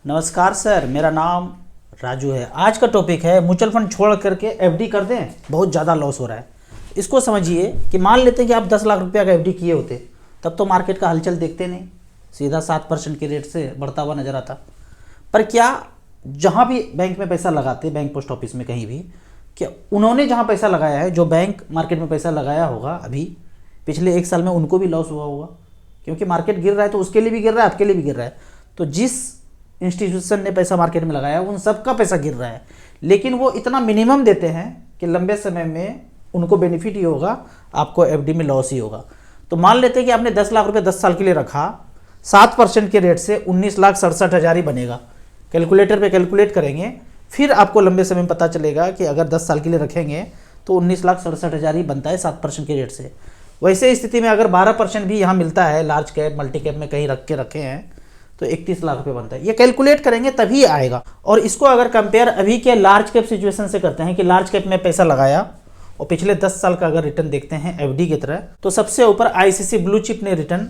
नमस्कार सर, मेरा नाम राजू है। आज का टॉपिक है म्यूचुअल फंड छोड़ करके एफडी कर दें, बहुत ज़्यादा लॉस हो रहा है। इसको समझिए कि मान लेते हैं कि आप 10 लाख रुपया का एफडी किए होते, तब तो मार्केट का हलचल देखते नहीं, सीधा 7% के रेट से बढ़ता हुआ नजर आता। पर क्या जहाँ भी बैंक में पैसा लगाते, बैंक पोस्ट ऑफिस में कहीं भी, क्या उन्होंने जहाँ पैसा लगाया है, जो बैंक मार्केट में पैसा लगाया होगा अभी पिछले 1 साल में, उनको भी लॉस हुआ होगा? क्योंकि मार्केट गिर रहा है तो उसके लिए भी गिर रहा है, आपके लिए भी गिर रहा है। तो जिस इंस्टीट्यूशन ने पैसा मार्केट में लगाया उन सबका पैसा गिर रहा है, लेकिन वो इतना मिनिमम देते हैं कि लंबे समय में उनको बेनिफिट ही होगा, आपको एफडी में लॉस ही होगा। तो मान लेते हैं कि आपने 10 लाख रुपए 10 साल के लिए रखा, 7% के रेट से 19,67,000 ही बनेगा। कैलकुलेटर पे कैलकुलेट करेंगे, फिर आपको लंबे समय में पता चलेगा कि अगर 10 साल के लिए रखेंगे तो 19,67,000 ही बनता है 7% के रेट से। वैसे स्थिति में अगर 12% भी यहाँ मिलता है, लार्ज कैप मल्टी कैप में कहीं रखे हैं, तो 31 लाख रुपए बनता है। ये कैलकुलेट करेंगे तभी आएगा। और इसको अगर कंपेयर अभी के लार्ज कैप सिचुएशन से करते हैं कि लार्ज कैप में पैसा लगाया और पिछले 10 साल का अगर रिटर्न देखते हैं एफडी की तरह, तो सबसे ऊपर आईसीसी ब्लू चिप ने रिटर्न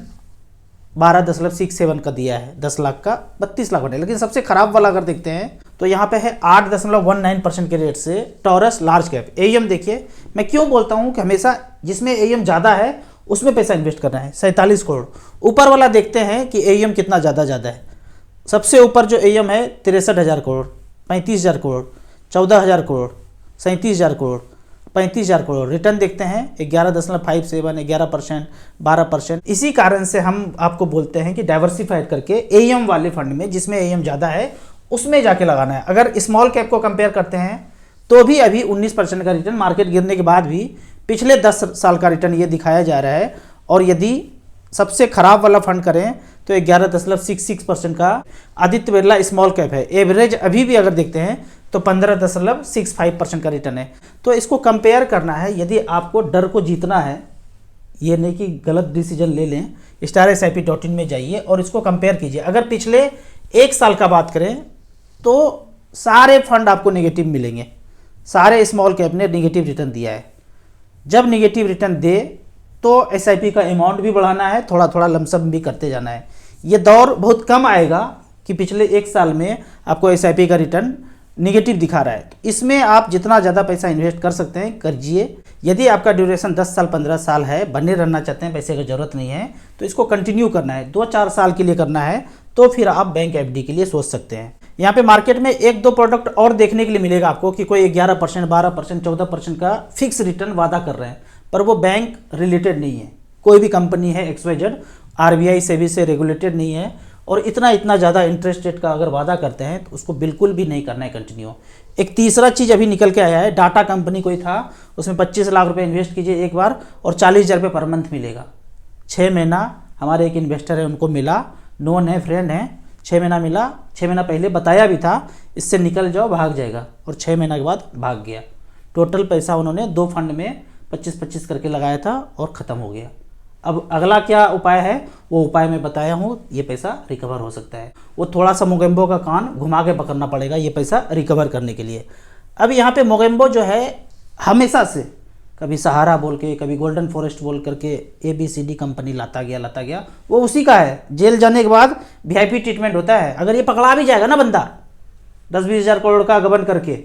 12.67 का दिया है। 10 लाख का 32 लाख बने। लेकिन सबसे खराब वाला अगर देखते हैं तो यहाँ पे है 8.19% के रेट से टॉरस लार्ज कैप। एएम देखिए, मैं क्यों बोलता हूँ कि हमेशा जिसमें एएम ज़्यादा है उसमें पैसा इन्वेस्ट करना है। 47 करोड़। ऊपर वाला देखते हैं कि एएम कितना ज़्यादा है। सबसे ऊपर जो एएम है 63,000 करोड़, 35,000 करोड़, 14,000 करोड़, 37,000 करोड़, 35,000 करोड़। रिटर्न देखते हैं 11.57, 11%, 12%। इसी कारण से हम आपको बोलते हैं कि डाइवर्सिफाइड करके एएम वाले फंड में, जिसमें एएम ज़्यादा है, उसमें जाके लगाना है। अगर स्मॉल कैप को कंपेयर करते हैं तो भी अभी 19% का रिटर्न मार्केट गिरने के बाद भी पिछले 10 साल का रिटर्न ये दिखाया जा रहा है। और यदि सबसे खराब वाला फंड करें तो 11.66% का आदित्य बिरला स्मॉल कैप है। एवरेज अभी भी अगर देखते हैं तो 15.65% का रिटर्न है। तो इसको कंपेयर करना है। यदि आपको डर को जीतना है, ये नहीं कि गलत डिसीजन ले लें, StarSIP.in में जाइए और इसको कंपेयर कीजिए। अगर पिछले 1 साल का बात करें तो सारे फंड आपको नेगेटिव मिलेंगे। सारे स्मॉल कैप ने नेगेटिव रिटर्न दिया है। जब नेगेटिव रिटर्न दे तो SIP का अमाउंट भी बढ़ाना है, थोड़ा थोड़ा लमसम भी करते जाना है। ये दौर बहुत कम आएगा कि पिछले 1 साल में आपको SIP का रिटर्न निगेटिव दिखा रहा है। तो इसमें आप जितना ज़्यादा पैसा इन्वेस्ट कर सकते हैं करिए। यदि आपका ड्यूरेशन 10 साल 15 साल है, बने रहना चाहते हैं, पैसे की ज़रूरत नहीं है, तो इसको कंटिन्यू करना है। 2-4 साल के लिए करना है तो फिर आप बैंक एफडी के लिए सोच सकते हैं। यहाँ पे मार्केट में 1-2 प्रोडक्ट और देखने के लिए मिलेगा आपको कि कोई 11%, 12%, 14% का फिक्स रिटर्न वादा कर रहे हैं, पर वो बैंक रिलेटेड नहीं है। कोई भी कंपनी है XYZ, RBI सेबी से रेगुलेटेड नहीं है, और इतना ज़्यादा इंटरेस्ट रेट का अगर वादा करते हैं तो उसको बिल्कुल भी नहीं करना है कंटिन्यू। एक तीसरा चीज़ अभी निकल के आया है, डाटा कंपनी कोई था, उसमें 25 लाख रुपए इन्वेस्ट कीजिए एक बार और 40,000 रुपये पर मंथ मिलेगा। 6 महीना हमारे एक इन्वेस्टर है, उनको मिला, नोन है, फ्रेंड है, 6 महीना मिला। 6 महीना पहले बताया भी था इससे निकल जाओ, भाग जाएगा, और 6 महीना के बाद भाग गया। टोटल पैसा उन्होंने 2 फंड में 25-25 करके लगाया था और ख़त्म हो गया। अब अगला क्या उपाय है, वो उपाय मैं बताया हूँ, ये पैसा रिकवर हो सकता है। वो थोड़ा सा मोगेम्बो का कान घुमा के पकड़ना पड़ेगा ये पैसा रिकवर करने के लिए। अब यहाँ पे मोगेम्बो जो है हमेशा से कभी सहारा बोल के, कभी गोल्डन फॉरेस्ट बोल करके ABCD कंपनी लाता गया, वो उसी का है। जेल जाने के बाद VIP ट्रीटमेंट होता है। अगर ये पकड़ा भी जाएगा ना बंदा 10-20 हज़ार करोड़ का गबन करके,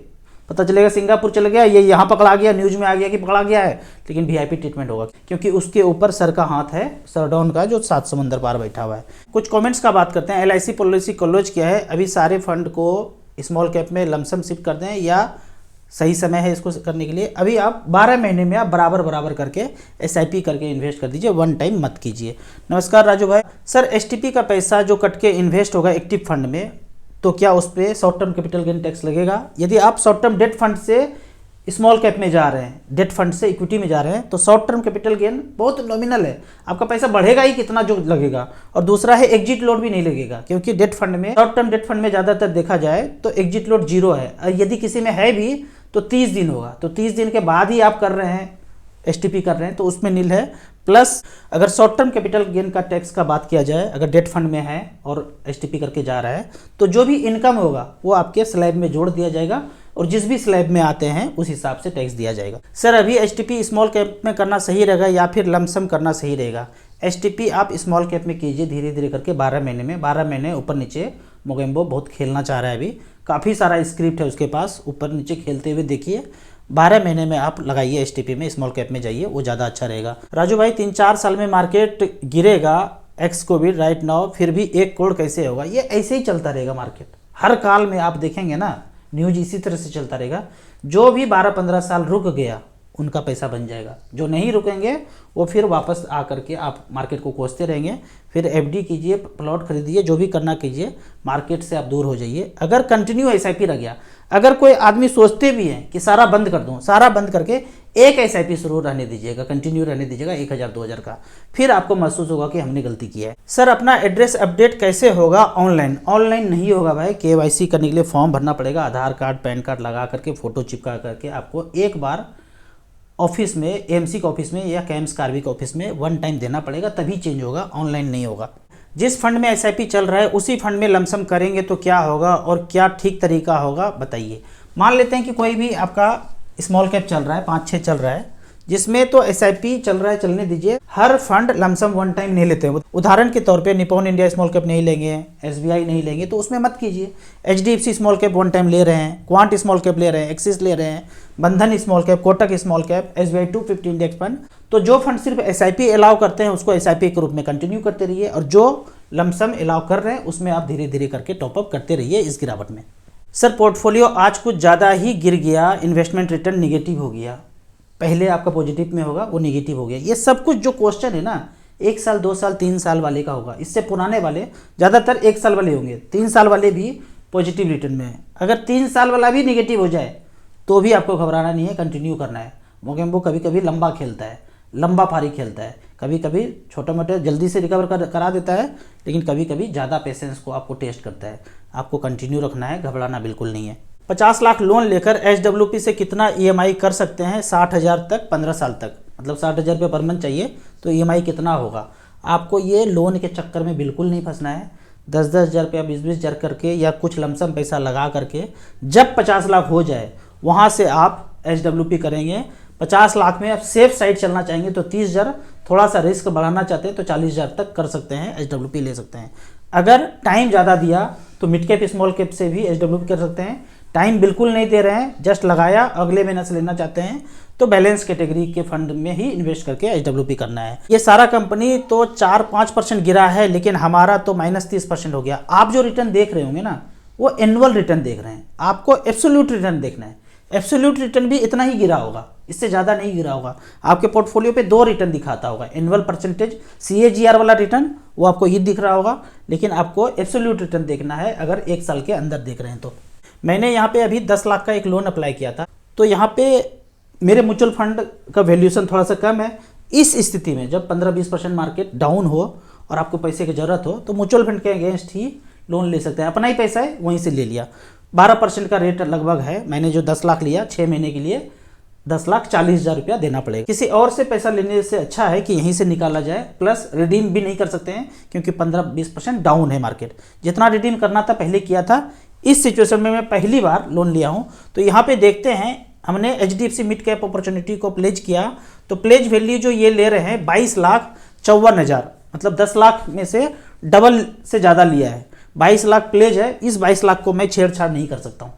पता चलेगा सिंगापुर चल गया, ये यहाँ पकड़ा गया, न्यूज़ में आ गया कि पकड़ा गया है, लेकिन VIP ट्रीटमेंट होगा क्योंकि उसके ऊपर सर का हाथ है, सरडाउन का, जो 7 समंदर पार बैठा हुआ है। कुछ कमेंट्स का बात करते हैं। LIC पॉलिसी क्लोज किया है, अभी सारे फंड को स्मॉल कैप में लमसम शिफ्ट कर दें या सही समय है इसको करने के लिए? अभी आप 12 महीने में आप बराबर करके SIP करके इन्वेस्ट कर दीजिए, वन टाइम मत कीजिए। नमस्कार राजू भाई। सर STP का पैसा जो कट के इन्वेस्ट होगा एक्टिव फंड में, तो क्या उस पर short term capital gain tax लगेगा? यदि आप शॉर्ट टर्म डेट फंड से स्मॉल कैप में जा रहे हैं, डेट फंड से इक्विटी में जा रहे हैं, तो शॉर्ट टर्म कैपिटल गेन बहुत नॉमिनल है, आपका पैसा बढ़ेगा ही कितना जो लगेगा। और दूसरा है एग्जिट लोड भी नहीं लगेगा, क्योंकि डेट फंड में, शॉर्ट टर्म डेट फंड में ज़्यादातर देखा जाए तो एग्जिट लोड 0 है। यदि किसी में है भी तो 30 दिन होगा, तो 30 दिन के बाद ही आप कर रहे हैं, STP कर रहे हैं, तो उसमें नील है। प्लस अगर शॉर्ट टर्म कैपिटल गेन का टैक्स का बात किया जाए, अगर डेट फंड में है और STP करके जा रहा है, तो जो भी इनकम होगा वो आपके स्लैब में जोड़ दिया जाएगा और जिस भी स्लैब में आते हैं उस हिसाब से टैक्स दिया जाएगा। सर अभी STP स्मॉल कैप में करना सही रहेगा या फिर लमसम करना सही रहेगा? STP आप स्मॉल कैप में कीजिए, धीरे धीरे करके 12 महीने में, 12 महीने ऊपर नीचे मोगेम्बो बहुत खेलना चाह रहा है। अभी काफ़ी सारा स्क्रिप्ट है उसके पास, ऊपर नीचे खेलते हुए देखिए। 12 महीने में आप लगाइए एसटीपी में, स्मॉल कैप में जाइए, वो ज़्यादा अच्छा रहेगा। राजू भाई 3-4 साल में मार्केट गिरेगा एक्स कोविड राइट नाउ, फिर भी 1 करोड़ कैसे होगा? ये ऐसे ही चलता रहेगा मार्केट, हर काल में आप देखेंगे ना, न्यूज इसी तरह से चलता रहेगा। जो भी 12-15 साल रुक गया उनका पैसा बन जाएगा, जो नहीं रुकेंगे वो फिर वापस आकर के आप मार्केट को कोसते रहेंगे। फिर एफडी कीजिए, प्लॉट खरीदिए, जो भी करना कीजिए, मार्केट से आप दूर हो जाइए। अगर कंटिन्यू एसआईपी रह गया, अगर कोई आदमी सोचते भी हैं कि सारा बंद कर दूं, सारा बंद करके एक एसआईपी शुरू रहने दीजिएगा, कंटिन्यू रहने दीजिएगा 1000-2000 का, फिर आपको महसूस होगा कि हमने गलती की है। सर अपना एड्रेस अपडेट कैसे होगा ऑनलाइन? ऑनलाइन नहीं होगा भाई, केवाईसी करने के लिए फॉर्म भरना पड़ेगा, आधार कार्ड पैन कार्ड लगा करके फोटो चिपका करके आपको एक बार ऑफिस में, एएमसी के ऑफिस में या कैम्स कार्बी के ऑफिस में 1 टाइम देना पड़ेगा, तभी चेंज होगा, ऑनलाइन नहीं होगा। जिस फंड में एसआईपी चल रहा है उसी फंड में लमसम करेंगे तो क्या होगा और क्या ठीक तरीका होगा बताइए। मान लेते हैं कि कोई भी आपका स्मॉल कैप चल रहा है, 5-6 चल रहा है, जिसमें तो एसआईपी चल रहा है, चलने दीजिए। हर फंड लमसम 1 टाइम नहीं लेते हैं। उदाहरण के तौर पे निपॉन इंडिया स्मॉल कैप नहीं लेंगे, एसबीआई नहीं लेंगे, तो उसमें मत कीजिए। एचडीएफसी स्मॉल कैप 1 टाइम ले रहे हैं, क्वांट स्मॉल कैप ले रहे हैं, एक्सिस ले रहे हैं, बंधन small cap, Kotak small cap, SBI 250 index fund. तो जो फंड सिर्फ एसआईपी अलाउ करते हैं उसको एसआईपी के रूप में कंटिन्यू करते रहिए, और जो लमसम अलाउ कर रहे हैं उसमें आप धीरे धीरे करके टॉपअप करते रहिए इस गिरावट में। सर पोर्टफोलियो आज कुछ ज़्यादा ही गिर गया, इन्वेस्टमेंट रिटर्न निगेटिव हो गया, पहले आपका पॉजिटिव में होगा वो निगेटिव हो गया। ये सब कुछ जो क्वेश्चन है ना, 1 साल 2 साल 3 साल वाले का होगा, इससे पुराने वाले ज़्यादातर 1 साल वाले होंगे, 3 साल वाले भी पॉजिटिव रिटर्न में है। अगर 3 साल वाला भी निगेटिव हो जाए तो भी आपको घबराना नहीं है, कंटिन्यू करना है। मोगेम्बो कभी कभी लंबा खेलता है, लंबा पारी खेलता है, कभी कभी छोटे मोटे जल्दी से रिकवर करा देता है, लेकिन कभी कभी ज़्यादा पेशेंस को आपको टेस्ट करता है। आपको कंटिन्यू रखना है, घबराना बिल्कुल नहीं है। 50 लाख लोन लेकर एचडब्ल्यूपी से कितना ईएमआई कर सकते हैं? 60,000 तक 15 साल तक, मतलब 60,000 रुपये पर मंथ चाहिए तो ईएमआई कितना होगा? आपको ये लोन के चक्कर में बिल्कुल नहीं फंसना है। 10-10 हज़ार रुपया 20-20 हज़ार करके या कुछ लमसम पैसा लगा करके जब 50 लाख हो जाए वहाँ से आप एचडब्ल्यूपी करेंगे। 50 लाख में आप सेफ साइड चलना चाहेंगे तो 30,000, थोड़ा सा रिस्क बढ़ाना चाहते हैं तो 40,000 तक कर सकते हैं, एचडब्ल्यूपी ले सकते हैं। अगर टाइम ज़्यादा दिया तो मिड कैप स्मॉल कैप से भी एचडब्ल्यूपी कर सकते हैं। टाइम बिल्कुल नहीं दे रहे हैं, जस्ट लगाया, अगले महीने से लेना चाहते हैं तो बैलेंस कैटेगरी के फंड में ही इन्वेस्ट करके एचडब्ल्यूपी करना है। ये सारा कंपनी तो 4-5% गिरा है, लेकिन हमारा तो -30% हो गया। आप जो रिटर्न देख रहे होंगे ना, वो एनुअल रिटर्न देख रहे हैं, आपको एब्सोल्यूट रिटर्न देखना है। एब्सोल्यूट रिटर्न भी इतना ही गिरा होगा, इससे ज़्यादा नहीं गिरा होगा। आपके पोर्टफोलियो पे 2 रिटर्न दिखाता होगा, एनुअल परसेंटेज CAGR वाला रिटर्न वो आपको ये दिख रहा होगा, लेकिन आपको एब्सोल्यूट रिटर्न देखना है अगर 1 साल के अंदर देख रहे हैं तो। मैंने यहाँ पे अभी 10 लाख का एक लोन अप्लाई किया था, तो यहाँ पे मेरे म्यूचुअल फंड का वैल्यूएशन थोड़ा सा कम है। इस स्थिति में जब 15-20% मार्केट डाउन हो और आपको पैसे की ज़रूरत हो तो म्यूचुअल फंड के अगेंस्ट ही लोन ले सकते हैं। अपना ही पैसा है, वहीं से ले लिया। 12% का रेट लगभग है। मैंने जो 10 लाख लिया 6 महीने के लिए 10,40,000 रुपया देना पड़ेगा। किसी और से पैसा लेने से अच्छा है कि यहीं से निकाला जाए, प्लस रिडीम भी नहीं कर सकते हैं क्योंकि 15-20% डाउन है मार्केट। जितना रिडीम करना था पहले किया था। इस सिचुएशन में मैं पहली बार लोन लिया हूं, तो यहाँ पे देखते हैं। हमने HDFC मिड कैप अपॉर्चुनिटी को प्लेज किया, तो प्लेज वैल्यू जो ये ले रहे हैं 22,54,000, मतलब 10 लाख में से डबल से ज़्यादा लिया है। 22 लाख प्लेज है, इस 22 लाख को मैं छेड़छाड़ नहीं कर सकता हूँ,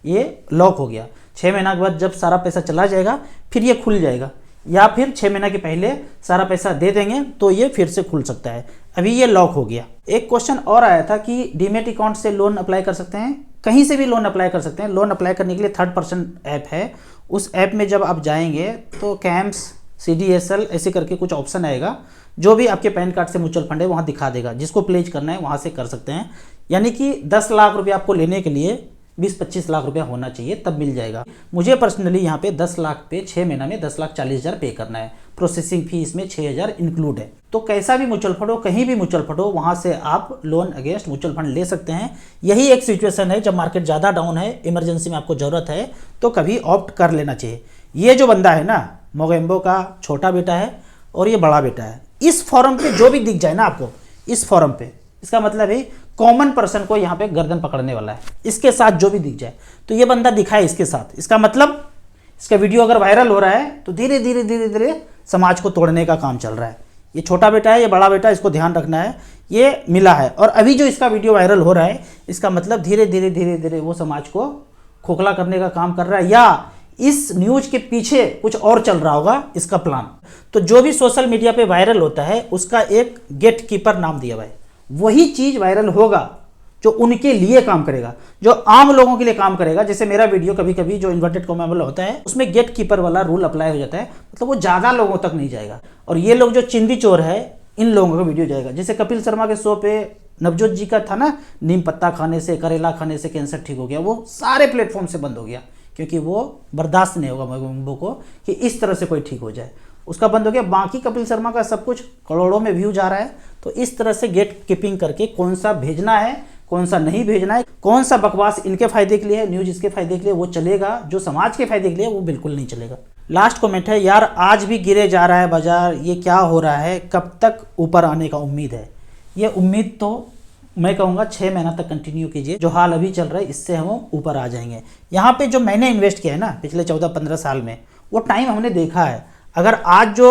ये लॉक हो गया। 6 महीना के बाद जब सारा पैसा चला जाएगा फिर ये खुल जाएगा, या फिर 6 महीना के पहले सारा पैसा दे देंगे तो ये फिर से खुल सकता है। अभी ये लॉक हो गया। एक क्वेश्चन और आया था कि डीमेट अकाउंट से लोन अप्लाई कर सकते हैं? कहीं से भी लोन अप्लाई कर सकते हैं। लोन अप्लाई करने के लिए 3rd पर्सन ऐप है, उस ऐप में जब आप जाएंगे तो कैम्स, CDSL ऐसे करके कुछ ऑप्शन आएगा। जो भी आपके पैन कार्ड से म्यूचुअल फंड है वहाँ दिखा देगा, जिसको प्लेज करना है वहाँ से कर सकते हैं। यानी कि 10 लाख रुपये आपको लेने के लिए 20-25 लाख रुपया होना चाहिए, तब मिल जाएगा। मुझे पर्सनली यहाँ पे 10 लाख पे 6 महीना में 10,40,000 पे करना है। प्रोसेसिंग फी इसमें 6,000 इंक्लूड है। तो कैसा भी म्यूचुअल फंड हो, कहीं भी म्यूचुअल फंड हो, वहाँ से आप लोन अगेंस्ट म्यूचुअल फंड ले सकते हैं। यही एक सिचुएशन है जब मार्केट ज़्यादा डाउन है, इमरजेंसी में आपको ज़रूरत है तो कभी ऑप्ट कर लेना चाहिए। ये जो बंदा है ना, मोगेम्बो का छोटा बेटा है और ये बड़ा बेटा है। इस फॉर्म पे जो भी दिख जाए ना आपको, इस फॉर्म पे, इसका मतलब है कॉमन पर्सन को यहाँ पे गर्दन पकड़ने वाला है। इसके साथ जो भी दिख जाए, तो ये बंदा दिखा है इसके साथ, इसका मतलब इसका वीडियो अगर वायरल हो रहा है तो धीरे धीरे धीरे धीरे समाज को तोड़ने का काम चल रहा है। ये छोटा बेटा है, ये बड़ा बेटा है, इसको ध्यान रखना है। ये मिला है। और अभी जो इसका वीडियो वायरल हो रहा है, इसका मतलब धीरे धीरे वो समाज को खोखला करने का काम कर रहा है, या इस न्यूज के पीछे कुछ और चल रहा होगा इसका प्लान। तो जो भी सोशल मीडिया पे वायरल होता है उसका एक गेट कीपर नाम दिया हुआ है, वही चीज वायरल होगा जो उनके लिए काम करेगा, जो आम लोगों के लिए काम करेगा। जैसे मेरा वीडियो कभी कभी जो इन्वर्टेड कॉमा वाला होता है उसमें गेट कीपर वाला रूल अप्लाई हो जाता है, मतलब वो ज़्यादा लोगों तक नहीं जाएगा। और ये लोग जो चिंदी चोर है, इन लोगों का वीडियो जाएगा। जैसे कपिल शर्मा के शो पे नवजोत जी का था ना, नीम पत्ता खाने से, करेला खाने से कैंसर ठीक हो गया, वो सारे प्लेटफॉर्म से बंद हो गया, क्योंकि वो बर्दाश्त नहीं होगा महबूबों को कि इस तरह से कोई ठीक हो जाए, उसका बंद हो गया। बाकी कपिल शर्मा का सब कुछ करोड़ों में व्यू जा रहा है। तो इस तरह से गेट कीपिंग करके कौन सा भेजना है, कौन सा नहीं भेजना है, कौन सा बकवास इनके फायदे के लिए है, न्यूज इसके फायदे के लिए वो चलेगा, जो समाज के फायदे के लिए वो बिल्कुल नहीं चलेगा। लास्ट कमेंट है, यार आज भी गिरे जा रहा है बाजार, ये क्या हो रहा है, कब तक ऊपर आने का उम्मीद है? ये उम्मीद तो मैं कहूँगा 6 महीना तक कंटिन्यू कीजिए। जो हाल अभी चल रहा है इससे हम ऊपर आ जाएंगे। यहाँ पे जो मैंने इन्वेस्ट किया है ना पिछले 14-15 साल में, वो टाइम हमने देखा है। अगर आज जो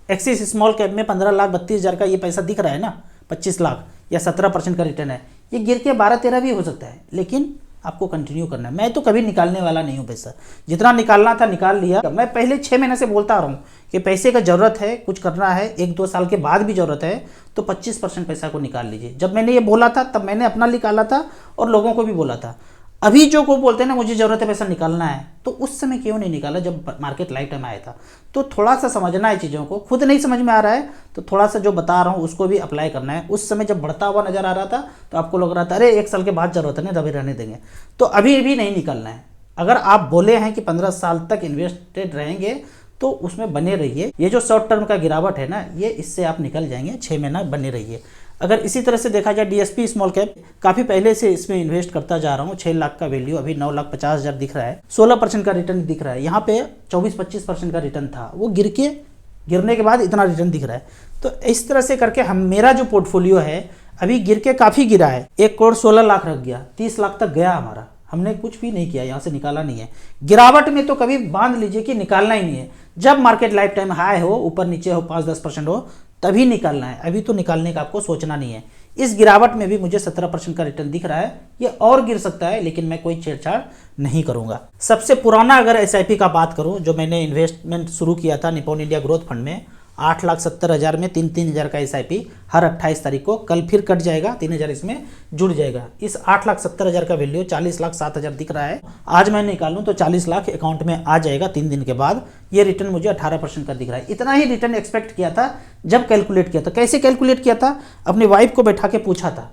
एक्सिस स्मॉल कैप में 15,32,000 का ये पैसा दिख रहा है ना, 25 लाख या 17% का रिटर्न है, ये गिर के 12-13 भी हो सकता है, लेकिन आपको कंटिन्यू करना है। मैं तो कभी निकालने वाला नहीं हूँ पैसा, जितना निकालना था निकाल लिया। मैं पहले 6 महीने से बोलता आ रहा हूँ कि पैसे का ज़रूरत है, कुछ करना है, 1-2 साल के बाद भी ज़रूरत है तो 25% पैसा को निकाल लीजिए। जब मैंने ये बोला था तब मैंने अपना निकाला था और लोगों को भी बोला था। अभी जो को बोलते हैं ना मुझे ज़रूरत है पैसा निकालना है, तो उस समय क्यों नहीं निकाला जब मार्केट लाइफ टाइम आया था? तो थोड़ा सा समझना है चीज़ों को, खुद नहीं समझ में आ रहा है तो थोड़ा सा जो बता रहा हूँ उसको भी अप्लाई करना है। उस समय जब बढ़ता हुआ नज़र आ रहा था तो आपको लग रहा था अरे 1 साल के बाद ज़रूरत है, नहीं अभी रहने देंगे, तो अभी भी नहीं निकालना है। अगर आप बोले हैं कि 15 साल तक इन्वेस्टेड रहेंगे तो उसमें बने रहिए। ये जो शॉर्ट टर्म का गिरावट है ना, ये इससे आप निकल जाएंगे, 6 महीना बने रहिए। अगर इसी तरह से देखा जाए डीएसपी स्मॉल कैप, काफ़ी पहले से इसमें इन्वेस्ट करता जा रहा हूँ। 6 लाख का वैल्यू, अभी 9,50,000 दिख रहा है, 16% का रिटर्न दिख रहा है। यहाँ पे 24-25% का रिटर्न था, वो गिरने के बाद इतना रिटर्न दिख रहा है। तो इस तरह से करके मेरा जो पोर्टफोलियो है अभी गिर के काफ़ी गिरा है, 1,16,00,000 रख गया, 30 लाख तक गया हमारा। हमने कुछ भी नहीं किया, यहाँ से निकाला नहीं है। गिरावट में तो कभी बांध लीजिए कि निकालना ही नहीं है। जब मार्केट लाइफ टाइम हाई हो, ऊपर नीचे हो, 5-10% हो, तभी निकालना है। अभी तो निकालने का आपको सोचना नहीं है। इस गिरावट में भी मुझे 17% का रिटर्न दिख रहा है, ये और गिर सकता है, लेकिन मैं कोई छेड़छाड़ नहीं करूंगा। सबसे पुराना अगर एसआईपी का बात करूं, जो मैंने इन्वेस्टमेंट शुरू किया था निप्पॉन इंडिया ग्रोथ फंड में, 8,70,000 में 3-3 का एसआईपी हर 28 तारीख को, कल फिर कट जाएगा, 3,000 इसमें जुड़ जाएगा। इस 8,70,000 का वैल्यू 40,07,000 दिख रहा है। आज मैं निकालूं तो 40 लाख अकाउंट में आ जाएगा 3 दिन के बाद। ये रिटर्न मुझे 18% का दिख रहा है। इतना ही रिटर्न एक्सपेक्ट किया था जब कैलकुलेट किया था। कैसे कैलकुलेट किया था? अपनी वाइफ को बैठा के पूछा था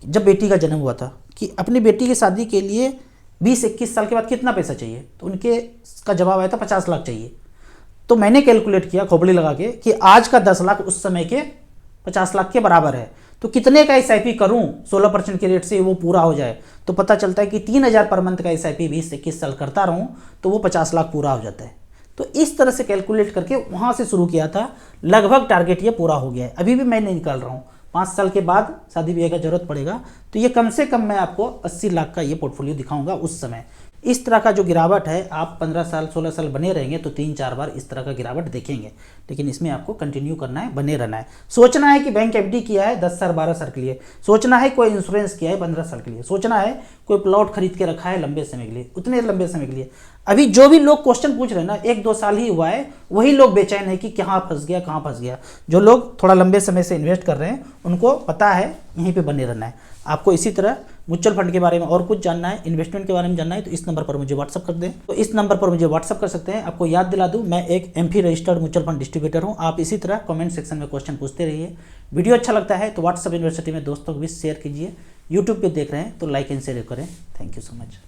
जब बेटी का जन्म हुआ था कि अपनी बेटी की शादी के लिए 20-21 साल के बाद कितना पैसा चाहिए, तो उनके का जवाब आया था 50 लाख चाहिए। तो मैंने कैलकुलेट किया खोपड़ी लगा के कि आज का 10 लाख उस समय के 50 लाख के बराबर है, तो कितने का एसआईपी करूं 16% के रेट से वो पूरा हो जाए, तो पता चलता है कि 3,000 पर मंथ का एसआईपी 20-21 साल करता रहूं तो वो 50 लाख पूरा हो जाता है। तो इस तरह से कैलकुलेट करके वहां से शुरू किया था, लगभग टारगेट ये पूरा हो गया है। अभी भी मैं नहीं निकाल रहा हूँ, 5 साल के बाद शादी ब्याह का जरूरत पड़ेगा तो ये कम से कम मैं आपको 80 लाख का ये पोर्टफोलियो दिखाऊंगा उस समय। इस तरह का जो गिरावट है, आप 15 साल 16 साल बने रहेंगे तो 3-4 बार इस तरह का गिरावट देखेंगे, लेकिन इसमें आपको कंटिन्यू करना है, बने रहना है। सोचना है कि बैंक एफडी किया है 10 साल 12 साल के लिए, सोचना है कोई इंश्योरेंस किया है 15 साल के लिए, सोचना है कोई प्लॉट खरीद के रखा है लंबे समय के लिए, उतने लंबे समय के लिए। अभी जो भी लोग क्वेश्चन पूछ रहे हैं ना, 1-2 साल ही हुआ है, वही लोग बेचैन है कि कहाँ फंस गया कहाँ फंस गया। जो लोग थोड़ा लंबे समय से इन्वेस्ट कर रहे हैं उनको पता है यहीं पे बने रहना है। आपको इसी तरह म्यूचुअल फंड के बारे में और कुछ जानना है, इन्वेस्टमेंट के बारे में जानना है, तो इस नंबर पर मुझे व्हाट्सअप कर दें। तो इस नंबर पर मुझे व्हाट्सअप कर सकते हैं। आपको याद दिला दूं, मैं एक AMFI registered mutual fund distributor हूं। आप इसी तरह कमेंट सेक्शन में क्वेश्चन पूछते रहिए। वीडियो अच्छा लगता है तो व्हाट्सअप यूनिवर्सिटी में दोस्तों को भी शेयर कीजिए। यूट्यूब पे देख रहे हैं तो लाइक एंड शेयर करें। Thank you so much.